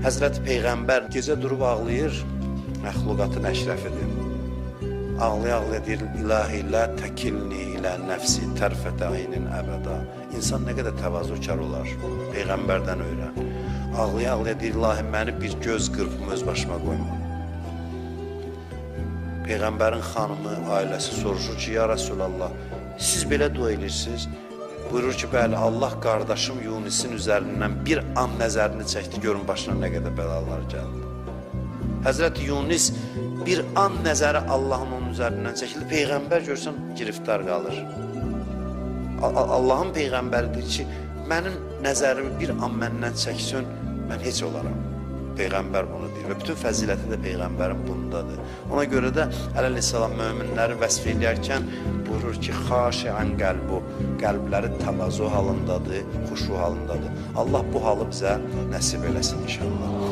Həzrəti Peyğəmbər gecə durub ağlayır, məxluqatın əşrəfidir. Ağlaya-ağlaya deyir, İlahi la təkilni ilə nəfsi tərfətə aynin əbəda. İnsan nə qədər təvazökar olar, Peyğəmbərdən öyrən. Ağlaya-ağlaya deyir, İlahi məni bir göz qırpımı öz başıma qoyma. Peyğəmbərin xanımı, ailəsi soruşur ki, ya Rasulallah, siz belə dua edirsiniz. Buyurur ki, bəli, Allah qardaşım Yunisin üzərindən bir an nəzərini çəkdi, görün başına nə qədər bəlalar gəldi. Həzrəti Yunis bir an nəzəri Allahın onun üzərindən çəkildi. Peyğəmbər görsən giriftar qalır. Allahın Peyğəmbəridir ki, mənim nəzərimi bir an məndən çəksin, mən heç olaram. Peyğəmbər bunu deyir və bütün fəziləti də Peyğəmbərin bundadır. Ona görə də əleyhissalam möminləri vəsf edərkən buyurur ki, xaşiən qəlbu, qəlbləri təvazu halındadır, xuşu halındadır. Allah bu halı bizə nəsib eləsin inşallah.